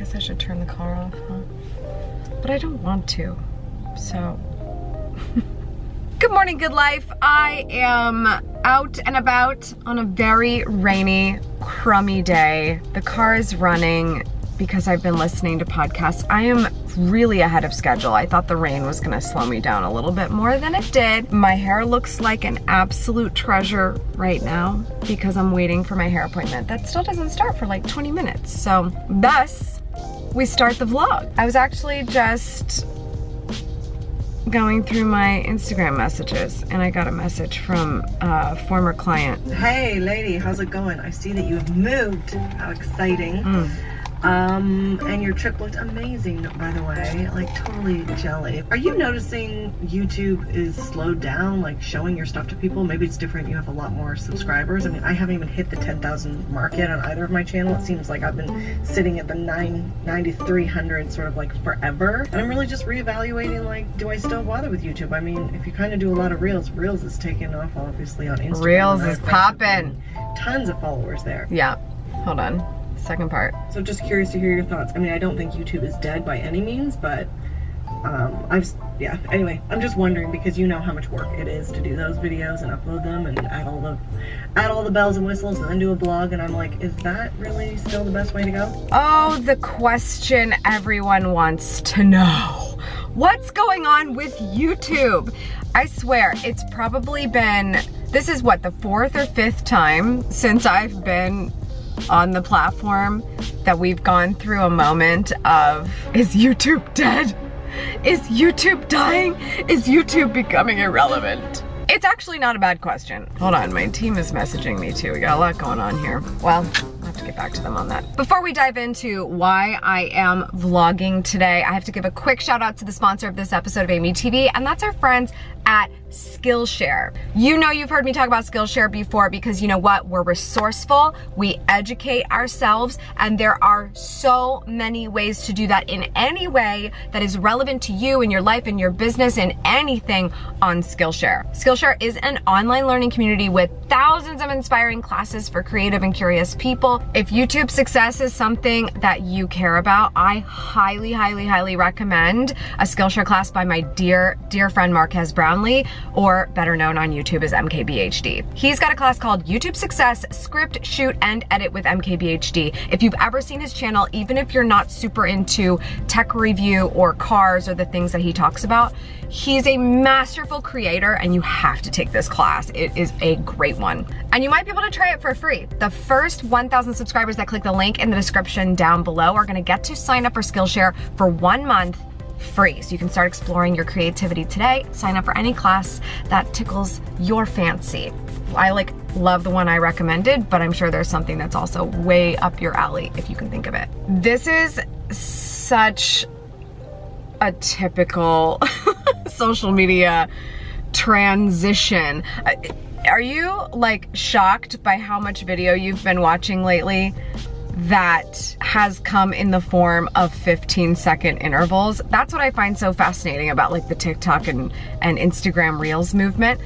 guess I should turn the car off, huh? But I don't want to, so. Good morning, good life. I am out and about on a very rainy, crummy day. The car is running because I've been listening to podcasts. I am really ahead of schedule. I thought the rain was gonna slow me down a little bit more than it did. My hair looks like an absolute treasure right now because I'm waiting for my hair appointment. That still doesn't start for like 20 minutes. So thus, we start the vlog. I was actually just going through my Instagram messages and I got a message from a former client. Hey lady, how's it going? I see that you have moved. How exciting. And your trip looked amazing, by the way, like totally jelly. Are you noticing YouTube is slowed down, like showing your stuff to people? Maybe it's different, you have a lot more subscribers. I mean, I haven't even hit the 10,000 mark yet on either of my channel. It seems like I've been sitting at the 9,300 sort of like forever. And I'm really just reevaluating, like, do I still bother with YouTube? I mean, if you kind of do a lot of Reels is taking off obviously on Instagram. Reels is popping. Tons of followers there. Yeah, hold on. Second part. So just curious to hear your thoughts. I mean, I don't think YouTube is dead by any means, but anyway, I'm just wondering because you know how much work it is to do those videos and upload them and add all the bells and whistles and then do a blog, and I'm like, is that really still the best way to go? Oh, the question everyone wants to know. What's going on with YouTube? I swear, it's probably been, this is what, the 4th or 5th time since I've been on the platform that we've gone through a moment of, is YouTube dead? Is YouTube dying? Is YouTube becoming irrelevant? It's actually not a bad question. Hold on, my team is messaging me too. We got a lot going on here. Well, I'll have to get back to them on that. Before we dive into why I am vlogging today, I have to give a quick shout out to the sponsor of this episode of AMYTV, and that's our friends at Skillshare. You know you've heard me talk about Skillshare before because you know what? We're resourceful, we educate ourselves, and there are so many ways to do that in any way that is relevant to you in your life, in your business, in anything on Skillshare. Skillshare is an online learning community with thousands of inspiring classes for creative and curious people. If YouTube success is something that you care about, I highly, highly, highly recommend a Skillshare class by my dear, dear friend Marquez Brownlee, or better known on YouTube as MKBHD. He's got a class called YouTube Success, Script, Shoot, and Edit with MKBHD. If you've ever seen his channel, even if you're not super into tech review or cars or the things that he talks about, he's a masterful creator and you have to take this class. It is a great one. And you might be able to try it for free. The first 1,000 subscribers that click the link in the description down below are gonna get to sign up for Skillshare for 1 month free. So you can start exploring your creativity today. Sign up for any class that tickles your fancy. I love the one I recommended, but I'm sure there's something that's also way up your alley if you can think of it. This is such a typical social media transition. Are you like shocked by how much video you've been watching lately that has come in the form of 15-second intervals? That's what I find so fascinating about like the TikTok and Instagram Reels movement,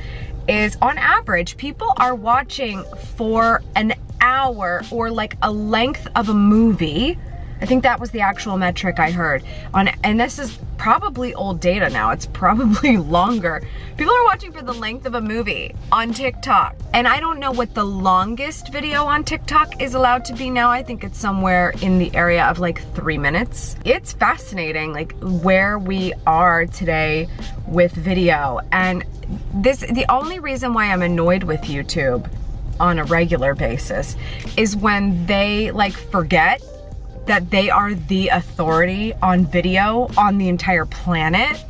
is on average, people are watching for an hour or like a length of a movie. I think that was the actual metric I heard on, and this is probably old data now. It's probably longer. People are watching for the length of a movie on TikTok. And I don't know what the longest video on TikTok is allowed to be now. I think it's somewhere in the area of like 3 minutes. It's fascinating, like where we are today with video. And the only reason why I'm annoyed with YouTube on a regular basis is when they like forget that they are the authority on video on the entire planet,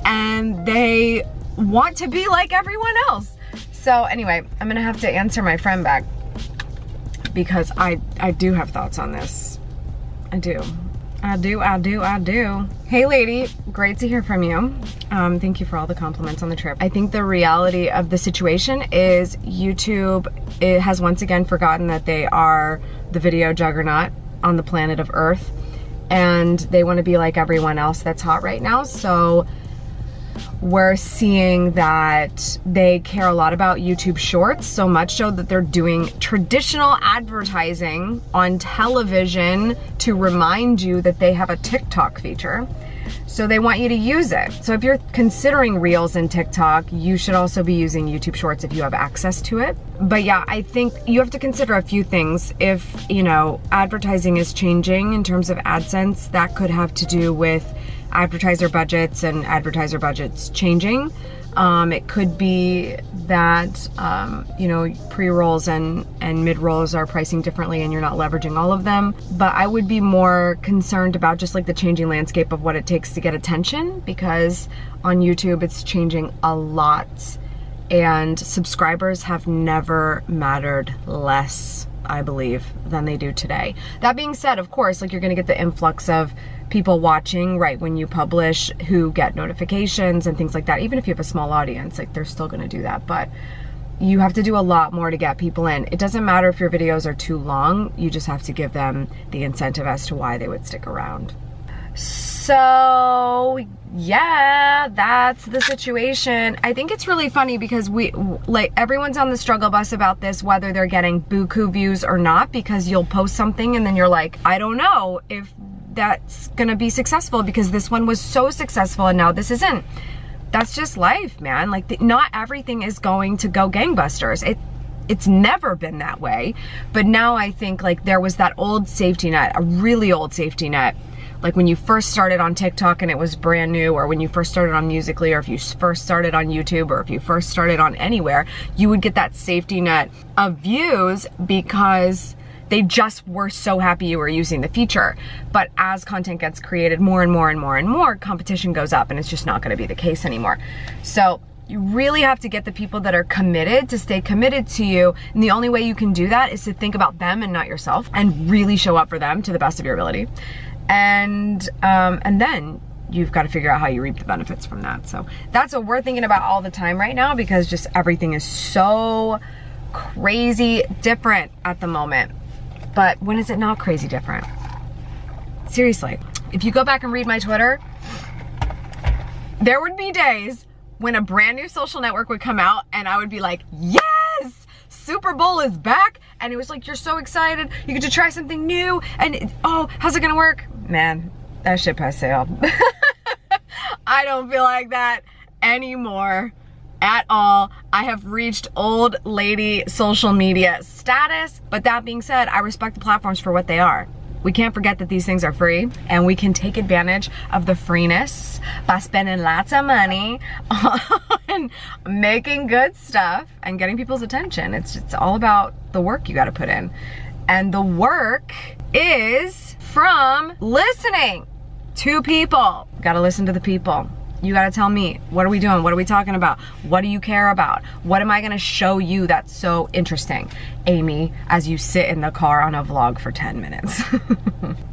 and they want to be like everyone else. So anyway, I'm gonna have to answer my friend back because I do have thoughts on this. I do. Hey lady, great to hear from you. Thank you for all the compliments on the trip. I think the reality of the situation is YouTube has once again forgotten that they are the video juggernaut on the planet of Earth, and they want to be like everyone else that's hot right now. So we're seeing that they care a lot about YouTube Shorts, so much so that they're doing traditional advertising on television to remind you that they have a TikTok feature. So they want you to use it. So if you're considering Reels and TikTok, you should also be using YouTube Shorts if you have access to it. But yeah, I think you have to consider a few things. If, you know, advertising is changing in terms of AdSense, that could have to do with advertiser budgets and advertiser budgets changing. It could be that, you know, pre-rolls and mid-rolls are pricing differently and you're not leveraging all of them. But I would be more concerned about just like the changing landscape of what it takes to get attention, because on YouTube it's changing a lot and subscribers have never mattered less, I believe, than they do today. That being said, of course, like, you're gonna get the influx of people watching right when you publish who get notifications and things like that. Even if you have a small audience, like, they're still gonna do that. But you have to do a lot more to get people in. It doesn't matter if your videos are too long, you just have to give them the incentive as to why they would stick around. So yeah, that's the situation. I think it's really funny because everyone's on the struggle bus about this, whether they're getting buku views or not, because you'll post something and then you're like, I don't know if that's gonna be successful because this one was so successful and now this isn't. That's just life, man. Like, not everything is going to go gangbusters. It's never been that way. But now I think, like, there was that old safety net, a really old safety net. Like when you first started on TikTok and it was brand new, or when you first started on Musical.ly, or if you first started on YouTube, or if you first started on anywhere, you would get that safety net of views because they just were so happy you were using the feature. But as content gets created more and more and more and more, competition goes up and it's just not gonna be the case anymore. So you really have to get the people that are committed to stay committed to you. And the only way you can do that is to think about them and not yourself, and really show up for them to the best of your ability. And then you've got to figure out how you reap the benefits from that. So that's what we're thinking about all the time right now, because just everything is so crazy different at the moment. But when is it not crazy different? Seriously, if you go back and read my Twitter, there would be days when a brand new social network would come out and I would be like, yes, Super Bowl is back. And it was like, you're so excited, you get to try something new, and oh, how's it gonna work? Man, that ship has sailed. I don't feel like that anymore at all. I have reached old lady social media status. But that being said, I respect the platforms for what they are. We can't forget that these things are free, and we can take advantage of the freeness by spending lots of money on making good stuff and getting people's attention. It's all about the work you gotta put in. And the work is from listening to people. You gotta listen to the people. You gotta tell me, what are we doing? What are we talking about? What do you care about? What am I gonna show you that's so interesting, Amy, as you sit in the car on a vlog for 10 minutes?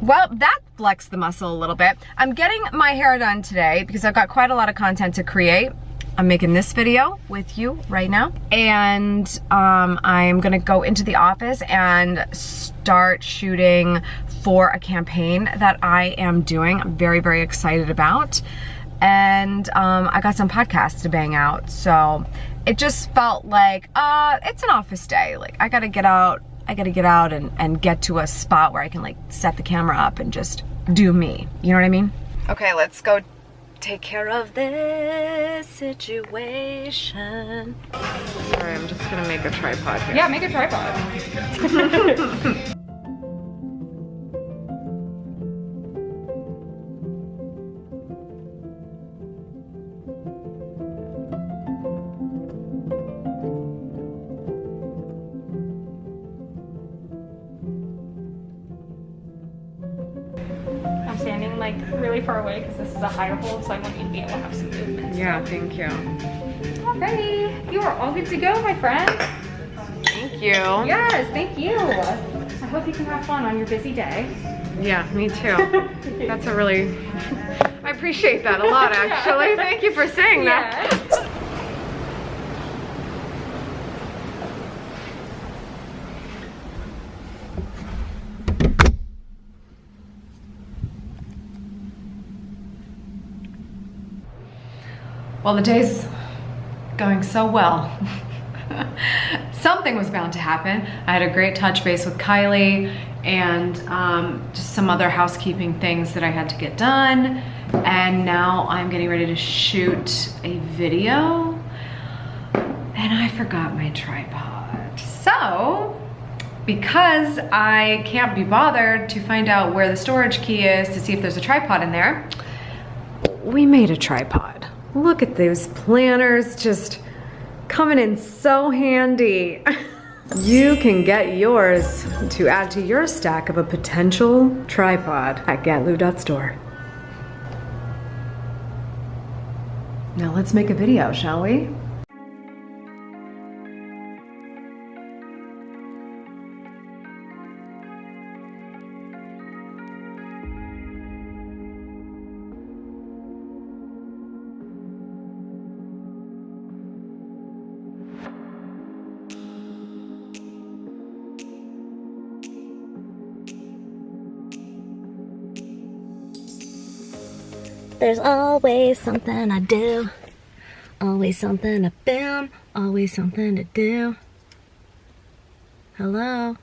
Well, that flexed the muscle a little bit. I'm getting my hair done today because I've got quite a lot of content to create. I'm making this video with you right now. And I'm gonna go into the office and start shooting for a campaign that I am doing. I'm very, very excited about. And I got some podcasts to bang out. So it just felt like, it's an office day. Like, I gotta get out and get to a spot where I can, like, set the camera up and just do me. You know what I mean? Okay, let's go take care of this situation. Sorry, I'm just gonna make a tripod here. Yeah, make a tripod. Standing like really far away because this is a higher hold, so I want you to be able to have some movement. Yeah, thank you. Alrighty, you are all good to go, my friend. Thank you. Yes, thank you. I hope you can have fun on your busy day. Yeah, me too. That's a really, I appreciate that a lot, actually. Yeah. Thank you for saying that. Well, the day's going so well. Something was bound to happen. I had a great touch base with Kylie and just some other housekeeping things that I had to get done. And now I'm getting ready to shoot a video and I forgot my tripod. So, because I can't be bothered to find out where the storage key is to see if there's a tripod in there, we made a tripod. Look at those planners just coming in so handy. You can get yours to add to your stack of a potential tripod at Gantlu.store. Now let's make a video, shall we? There's always something I do, always something to film, always something to do. Hello,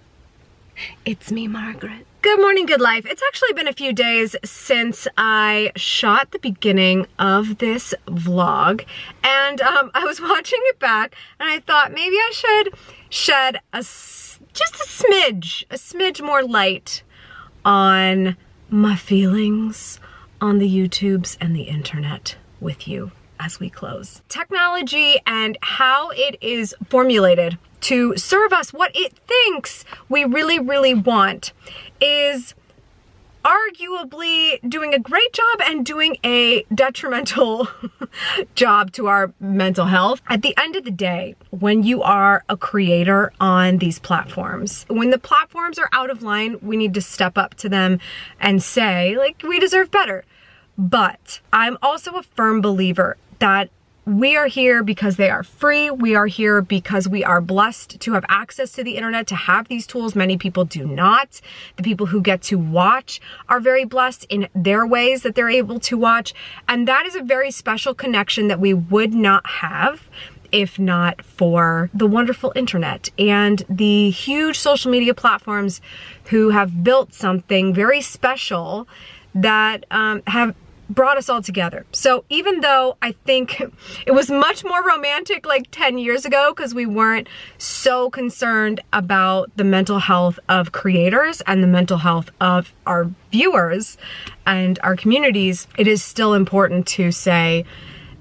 it's me, Margaret. Good morning, good life. It's actually been a few days since I shot the beginning of this vlog, and I was watching it back and I thought maybe I should shed just a smidge more light on my feelings on the YouTubes and the internet with you as we close. Technology and how it is formulated to serve us what it thinks we really want is arguably doing a great job and doing a detrimental job to our mental health. At the end of the day, when you are a creator on these platforms, when the platforms are out of line, we need to step up to them and say, like, we deserve better. But I'm also a firm believer that we are here because they are free. We are here because we are blessed to have access to the internet, to have these tools. Many people do not. The people who get to watch are very blessed in their ways that they're able to watch. And that is a very special connection that we would not have if not for the wonderful internet and the huge social media platforms who have built something very special that have brought us all together. So even though I think it was much more romantic like 10 years ago because we weren't so concerned about the mental health of creators and the mental health of our viewers and our communities, it is still important to say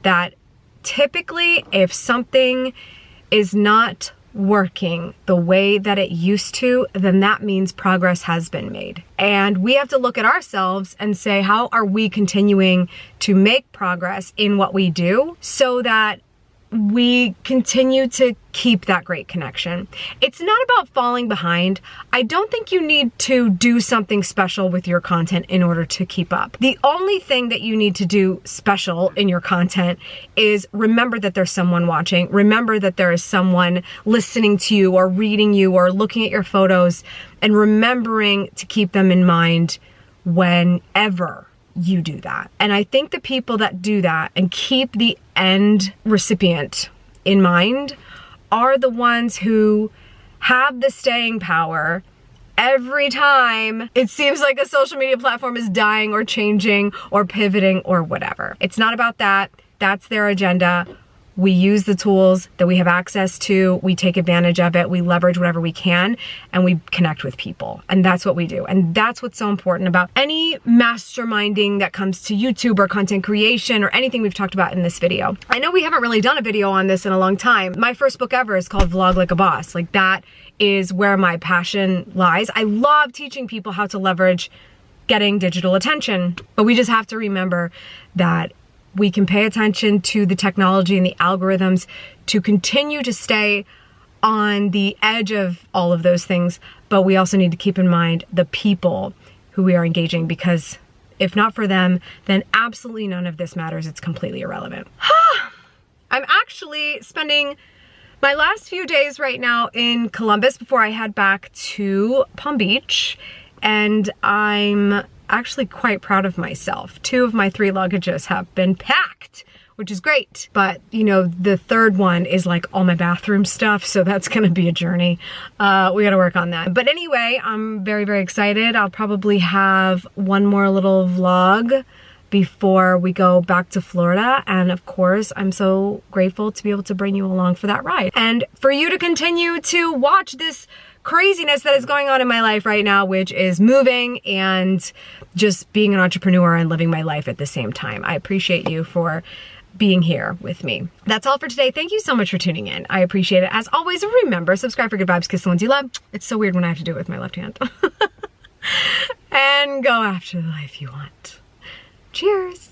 that typically if something is not working the way that it used to, then that means progress has been made. And we have to look at ourselves and say, how are we continuing to make progress in what we do so that we continue to keep that great connection. It's not about falling behind. I don't think you need to do something special with your content in order to keep up. The only thing that you need to do special in your content is remember that there's someone watching. Remember that there is someone listening to you or reading you or looking at your photos, and remembering to keep them in mind whenever you do that. And I think the people that do that and keep the end recipient in mind are the ones who have the staying power every time it seems like a social media platform is dying or changing or pivoting or whatever. It's not about that. That's their agenda. We use the tools that we have access to, we take advantage of it, we leverage whatever we can, and we connect with people. And that's what we do. And that's what's so important about any masterminding that comes to YouTube or content creation or anything we've talked about in this video. I know we haven't really done a video on this in a long time. My first book ever is called Vlog Like a Boss. Like, that is where my passion lies. I love teaching people how to leverage getting digital attention, but we just have to remember that we can pay attention to the technology and the algorithms to continue to stay on the edge of all of those things, but we also need to keep in mind the people who we are engaging, because if not for them, then absolutely none of this matters. It's completely irrelevant. I'm actually spending my last few days right now in Columbus before I head back to Palm Beach, and I'm actually quite proud of myself. 2 of my 3 luggages have been packed, which is great. But you know, the third one is like all my bathroom stuff, so that's gonna be a journey. We gotta work on that. But anyway, I'm very, very excited. I'll probably have one more little vlog before we go back to Florida. And of course, I'm so grateful to be able to bring you along for that ride. And for you to continue to watch this craziness that is going on in my life right now, which is moving and just being an entrepreneur and living my life at the same time. I appreciate you for being here with me. That's all for today. Thank you so much for tuning in. I appreciate it. As always, remember, subscribe for good vibes, kiss the ones you love. It's so weird when I have to do it with my left hand. And go after the life you want. Cheers.